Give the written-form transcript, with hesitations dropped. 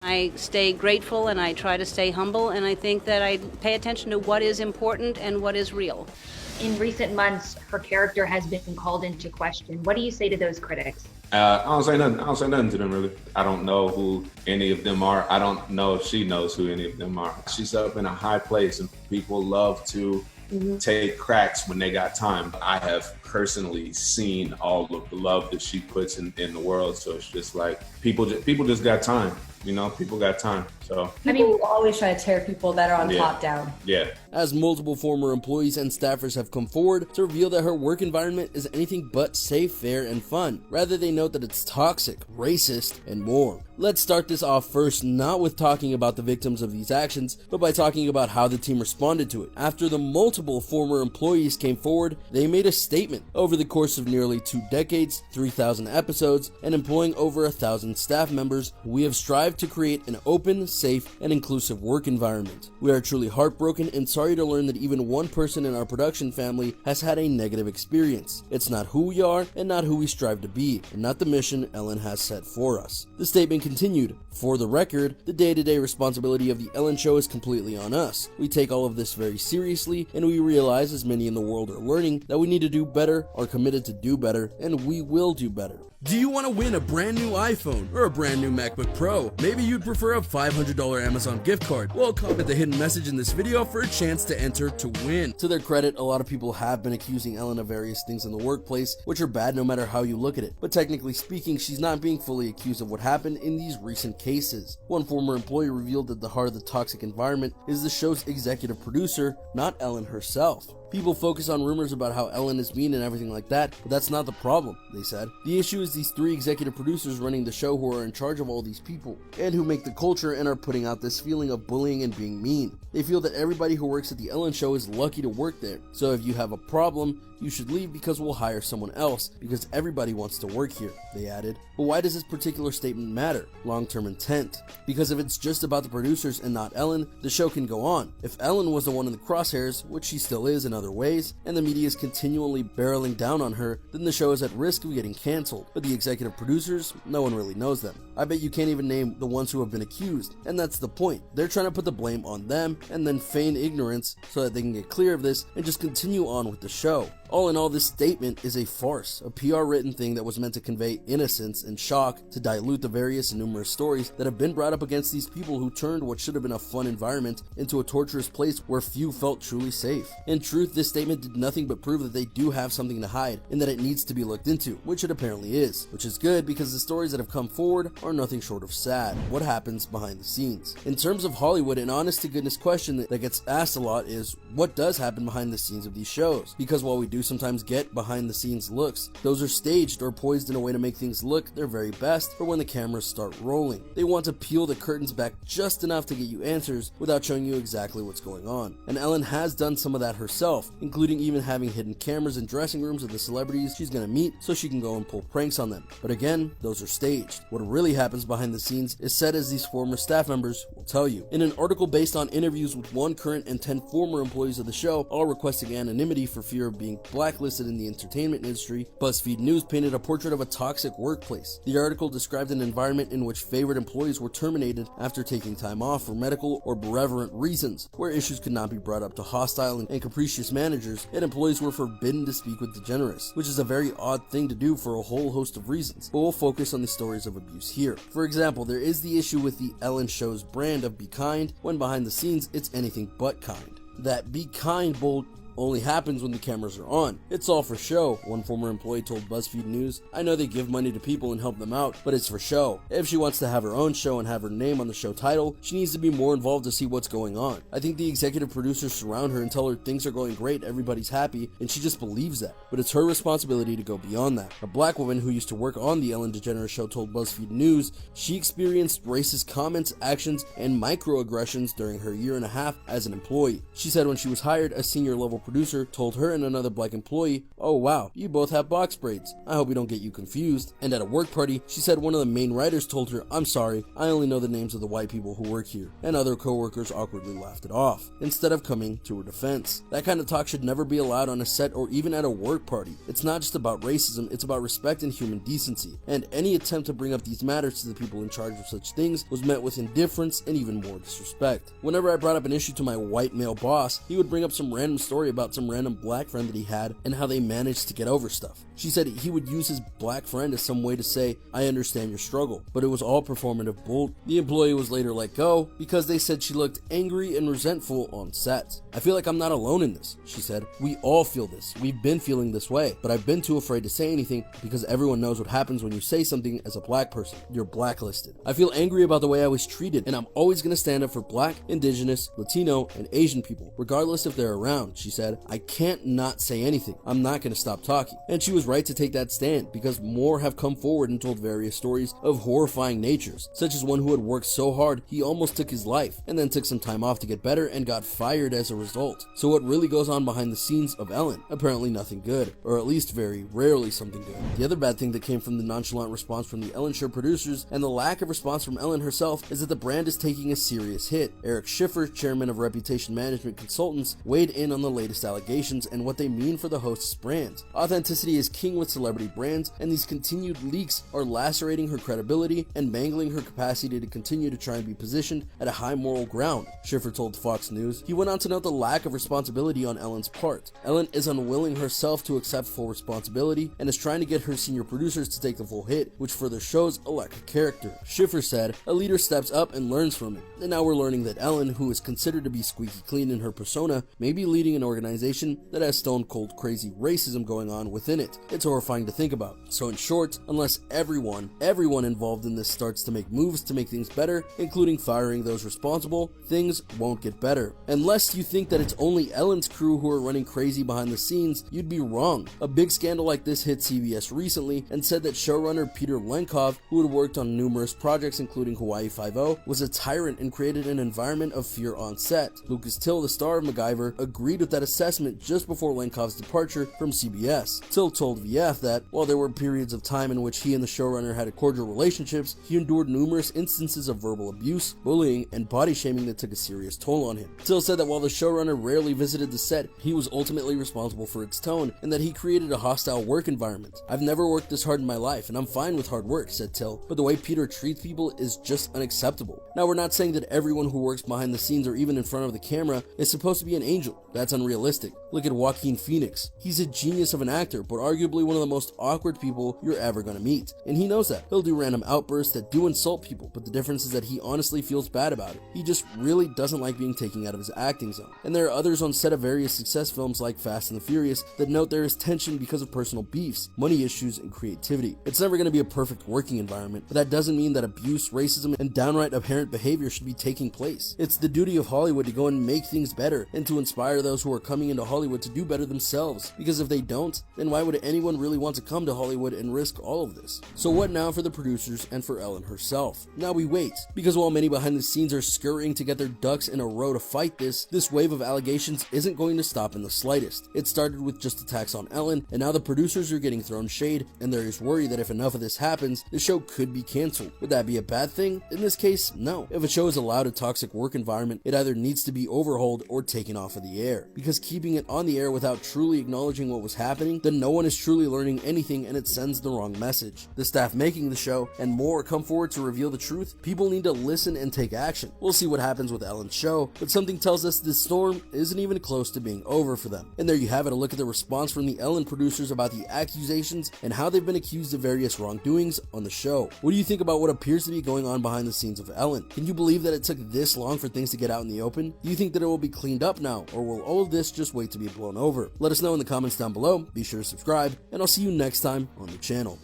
I stay grateful and I try to stay humble, and I think that I pay attention to what is important and what is real. In recent months, her character has been called into question. What do you say to those critics? I don't say nothing. I don't say nothing to them, really. I don't know who any of them are. I don't know if she knows who any of them are. She's up in a high place, and people love to take cracks when they got time. I have personally seen all of the love that she puts in the world. So it's just like people just got time. You know, people got time. So people will always try to tear people that are on top down. Yeah. As multiple former employees and staffers have come forward to reveal that her work environment is anything but safe, fair, and fun. Rather, they note that it's toxic, racist, and more. Let's start this off first, not with talking about the victims of these actions, but by talking about how the team responded to it. After the multiple former employees came forward, they made a statement. Over the course of nearly 2 decades, 3,000 episodes, and employing over 1,000 staff members, we have strived to create an open, safe, and inclusive work environment. We are truly heartbroken and sorry to learn that even one person in our production family has had a negative experience. It's not who we are and not who we strive to be, and not the mission Ellen has set for us. The statement continued, "For the record, the day-to-day responsibility of the Ellen Show is completely on us. We take all of this very seriously, and we realize, as many in the world are learning, that we need to do better, are committed to do better, and we will do better." Do you want to win a brand new iPhone or a brand new MacBook Pro? Maybe you'd prefer a $500 Amazon gift card. Well, comment the hidden message in this video for a chance to enter to win. To their credit, a lot of people have been accusing Ellen of various things in the workplace, which are bad no matter how you look at it. But technically speaking, she's not being fully accused of what happened in these recent cases. One former employee revealed that the heart of the toxic environment is the show's executive producer, not Ellen herself. People focus on rumors about how Ellen is mean and everything like that, but that's not the problem, they said. The issue is these 3 executive producers running the show who are in charge of all these people, and who make the culture and are putting out this feeling of bullying and being mean. They feel that everybody who works at the Ellen Show is lucky to work there, so if you have a problem, you should leave because we'll hire someone else, because everybody wants to work here, they added. But why does this particular statement matter? Long-term intent. Because if it's just about the producers and not Ellen, the show can go on. If Ellen was the one in the crosshairs, which she still is in other ways, and the media is continually barreling down on her, then the show is at risk of getting cancelled. But the executive producers, no one really knows them. I bet you can't even name the ones who have been accused, and that's the point. They're trying to put the blame on them and then feign ignorance so that they can get clear of this and just continue on with the show. All in all, this statement is a farce, a PR written thing that was meant to convey innocence and shock to dilute the various and numerous stories that have been brought up against these people who turned what should have been a fun environment into a torturous place where few felt truly safe. In truth, this statement did nothing but prove that they do have something to hide and that it needs to be looked into, which it apparently is, which is good because the stories that have come forward are nothing short of sad. What happens behind the scenes? In terms of Hollywood, an honest to goodness question that gets asked a lot is, what does happen behind the scenes of these shows? Because while we do sometimes get behind the scenes looks, those are staged or poised in a way to make things look their very best for when the cameras start rolling. They want to peel the curtains back just enough to get you answers without showing you exactly what's going on. And Ellen has done some of that herself, including even having hidden cameras in dressing rooms of the celebrities she's gonna meet so she can go and pull pranks on them. But again, those are staged. What really happens behind the scenes is said as these former staff members will tell you. In an article based on interviews with 1 current and 10 former employees of the show, all requesting anonymity for fear of being blacklisted in the entertainment industry, BuzzFeed News painted a portrait of a toxic workplace. The article described an environment in which favored employees were terminated after taking time off for medical or benevolent reasons, where issues could not be brought up to hostile and capricious managers, and employees were forbidden to speak with degenerates, which is a very odd thing to do for a whole host of reasons, but we'll focus on the stories of abuse here. For example, there is the issue with the Ellen Show's brand of be kind, when behind the scenes it's anything but kind. That be kind bold only happens when the cameras are on. It's all for show, one former employee told BuzzFeed News. I know they give money to people and help them out, but it's for show. If she wants to have her own show and have her name on the show title, she needs to be more involved to see what's going on. I think the executive producers surround her and tell her things are going great, everybody's happy, and she just believes that. But it's her responsibility to go beyond that. A black woman who used to work on the Ellen DeGeneres Show told BuzzFeed News she experienced racist comments, actions, and microaggressions during her 1.5 years as an employee. She said when she was hired, a senior level producer told her and another black employee, "Oh wow, you both have box braids. I hope we don't get you confused." And at a work party, she said one of the main writers told her, "I'm sorry, I only know the names of the white people who work here." And other coworkers awkwardly laughed it off, instead of coming to her defense. That kind of talk should never be allowed on a set or even at a work party. It's not just about racism, it's about respect and human decency. And any attempt to bring up these matters to the people in charge of such things was met with indifference and even more disrespect. Whenever I brought up an issue to my white male boss, he would bring up some random story about some random black friend that he had and how they managed to get over stuff. She said he would use his black friend as some way to say, "I understand your struggle," but it was all performative bull. The employee was later let go because they said she looked angry and resentful on set. "I feel like I'm not alone in this," she said. "We all feel this. We've been feeling this way, but I've been too afraid to say anything because everyone knows what happens when you say something as a black person. You're blacklisted. I feel angry about the way I was treated, and I'm always going to stand up for black, indigenous, Latino, and Asian people, regardless if they're around," she said. "I can't not say anything. I'm not going to stop talking." And she was right to take that stand because more have come forward and told various stories of horrifying natures, such as one who had worked so hard he almost took his life and then took some time off to get better and got fired as a result. So what really goes on behind the scenes of Ellen? Apparently nothing good, or at least very rarely something good. The other bad thing that came from the nonchalant response from the Ellen Show producers and the lack of response from Ellen herself is that the brand is taking a serious hit. Eric Schiffer, chairman of Reputation Management Consultants, weighed in on the latest allegations and what they mean for the host's brand. Authenticity is king with celebrity brands, and these continued leaks are lacerating her credibility and mangling her capacity to continue to try and be positioned at a high moral ground, Schiffer told Fox News. He went on to note the lack of responsibility on Ellen's part. Ellen is unwilling herself to accept full responsibility and is trying to get her senior producers to take the full hit, which further shows a lack of character. Schiffer said, "A leader steps up and learns from it." And now we're learning that Ellen, who is considered to be squeaky clean in her persona, may be leading an organization that has stone cold crazy racism going on within it. It's horrifying to think about. So in short, unless everyone involved in this starts to make moves to make things better, including firing those responsible, things won't get better. Unless you think that it's only Ellen's crew who are running crazy behind the scenes, you'd be wrong. A big scandal like this hit CBS recently and said that showrunner Peter Lenkov, who had worked on numerous projects including Hawaii Five-0, was a tyrant and created an environment of fear on set. Lucas Till, the star of MacGyver, agreed with that assessment just before Lenkov's departure from CBS. Till told VF that, while there were periods of time in which he and the showrunner had cordial relationships, he endured numerous instances of verbal abuse, bullying, and body shaming that took a serious toll on him. Till said that while the showrunner rarely visited the set, he was ultimately responsible for its tone, and that he created a hostile work environment. "I've never worked this hard in my life, and I'm fine with hard work," said Till, "but the way Peter treats people is just unacceptable." Now, we're not saying that everyone who works behind the scenes or even in front of the camera is supposed to be an angel. That's unrealistic. Look at Joaquin Phoenix. He's a genius of an actor, but arguably one of the most awkward people you're ever gonna meet. And he knows that. He'll do random outbursts that do insult people, but the difference is that he honestly feels bad about it. He just really doesn't like being taken out of his acting zone. And there are others on set of various success films like Fast and the Furious that note there is tension because of personal beefs, money issues, and creativity. It's never gonna be a perfect working environment, but that doesn't mean that abuse, racism, and downright abhorrent behavior should be taking place. It's the duty of Hollywood to go and make things better and to inspire those who are coming into Hollywood to do better themselves. Because if they don't, then why would anyone really want to come to Hollywood and risk all of this? So what now for the producers and for Ellen herself? Now we wait, because while many behind the scenes are scurrying to get their ducks in a row to fight this wave of allegations isn't going to stop in the slightest. It started with just attacks on Ellen, and now the producers are getting thrown shade, and there is worry that if enough of this happens, the show could be canceled. Would that be a bad thing? In this case, no. If a show is allowed a toxic work environment, it either needs to be overhauled or taken off of the air. Because keeping it on the air without truly acknowledging what was happening, then no one is truly learning anything and it sends the wrong message. The staff making the show and more come forward to reveal the truth. People need to listen and take action. We'll see what happens with Ellen's show, but something tells us this storm isn't even close to being over for them. And there you have it, a look at the response from the Ellen producers about the accusations and how they've been accused of various wrongdoings on the show. What do you think about what appears to be going on behind the scenes of Ellen? Can you believe that it took this long for things to get out in the open? Do you think that it will be cleaned up now, or will all of this just wait to be blown over? Let us know in the comments down below. Be sure to subscribe, and I'll see you next time on the channel.